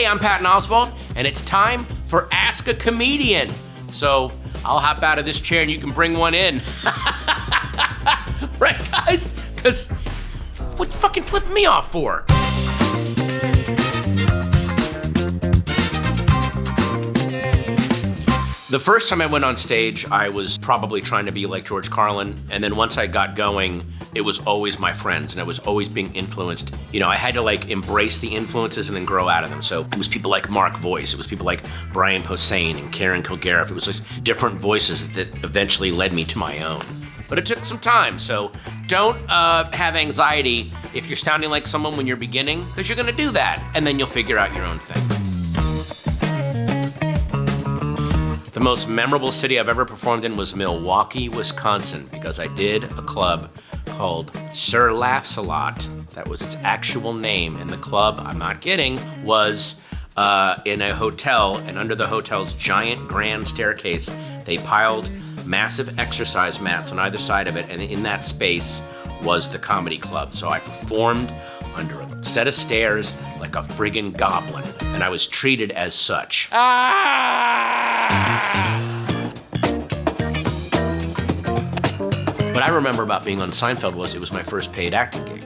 I'm Patton Oswalt, and it's time for Ask a Comedian. So I'll hop out of this chair and you can bring one in. Right, guys? Because what you fucking flipping me off for? The first time I went on stage, I was probably trying to be like George Carlin. And then once I got going, it was always my friends and I was always being influenced. You know, I had to like embrace the influences and then grow out of them. So it was people like Mark Voice. It was people like Brian Posehn and Karen Kilgariff. It was just different voices that eventually led me to my own. But it took some time. So don't have anxiety if you're sounding like someone when you're beginning, because you're gonna do that. And then you'll figure out your own thing. The most memorable city I've ever performed in was Milwaukee, Wisconsin, because I did a club called Sir Laughs-A-Lot. That was its actual name, and the club, I'm not kidding, was in a hotel, and under the hotel's giant grand staircase, they piled massive exercise mats on either side of it, and in that space was the comedy club. So I performed under a set of stairs like a friggin' goblin, and I was treated as such. What I remember about being on Seinfeld was it was my first paid acting gig.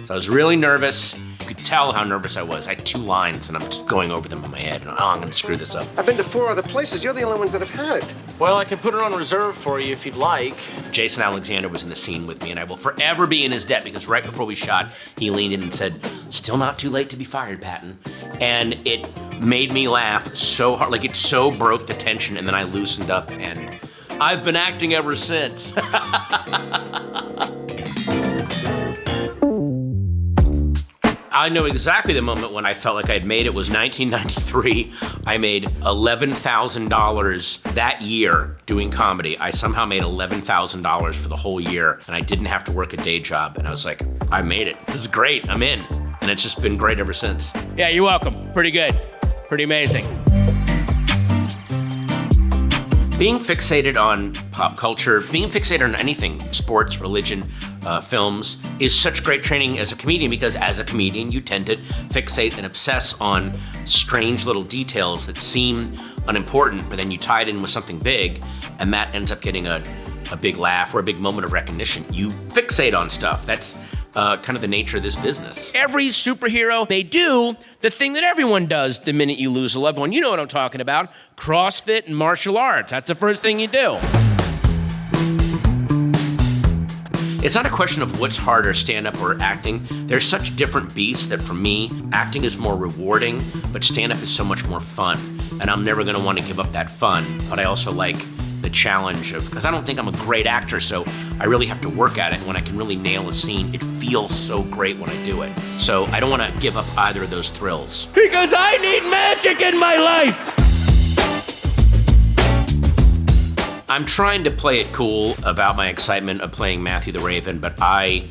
So I was really nervous. You could tell how nervous I was. I had 2 lines and I'm just going over them in my head and I'm gonna screw this up. I've been to 4 other places. You're the only ones that have had it. Well, I can put it on reserve for you if you'd like. Jason Alexander was in the scene with me and I will forever be in his debt because right before we shot, he leaned in and said, "Still not too late to be fired, Patton." And it made me laugh so hard, like it so broke the tension, and then I loosened up and I've been acting ever since. I know exactly the moment when I felt like I'd made it was 1993. I made $11,000 that year doing comedy. I somehow made $11,000 for the whole year and I didn't have to work a day job. And I was like, I made it. This is great, I'm in. And it's just been great ever since. Yeah, you're welcome. Pretty good, pretty amazing. Being fixated on pop culture, being fixated on anything, sports, religion, films, is such great training as a comedian because as a comedian, you tend to fixate and obsess on strange little details that seem unimportant, but then you tie it in with something big, and that ends up getting a big laugh or a big moment of recognition. You fixate on stuff. That's kind of the nature of this business. Every superhero, they do the thing that everyone does the minute you lose a loved one. You know what I'm talking about. CrossFit and martial arts. That's the first thing you do. It's not a question of what's harder, stand-up or acting. They're such different beasts that for me, acting is more rewarding, but stand-up is so much more fun. And I'm never gonna wanna give up that fun, but I also like the challenge of, because I don't think I'm a great actor, so I really have to work at it. When I can really nail a scene, it feels so great when I do it. So I don't want to give up either of those thrills. Because I need magic in my life! I'm trying to play it cool about my excitement of playing Matthew the Raven, but I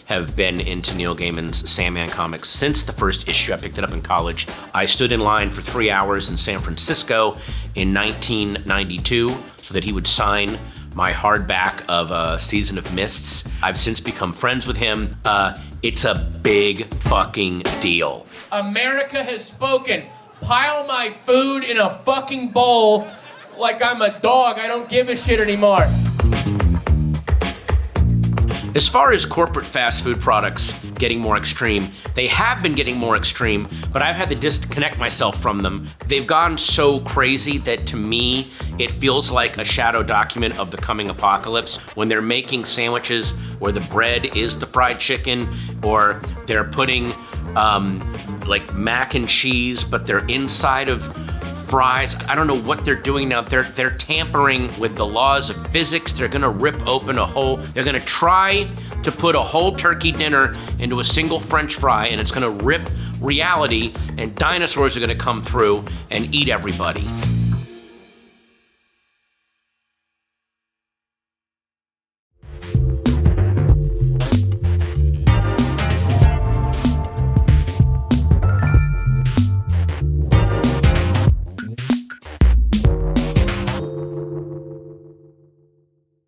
have been into Neil Gaiman's Sandman comics since the first issue. I picked it up in college. I stood in line for 3 hours in San Francisco in 1992 so that he would sign my hardback of Season of Mists. I've since become friends with him. It's a big fucking deal. America has spoken. Pile my food in a fucking bowl like I'm a dog. I don't give a shit anymore. As far as corporate fast food products getting more extreme, they have been getting more extreme, but I've had to disconnect myself from them. They've gone so crazy that to me, it feels like a shadow document of the coming apocalypse when they're making sandwiches where the bread is the fried chicken, or they're putting like mac and cheese, but they're inside of fries. I don't know what they're doing now. They're tampering with the laws of physics. They're gonna rip open a whole, they're gonna try to put a whole turkey dinner into a single French fry, and it's gonna rip reality, and dinosaurs are gonna come through and eat everybody.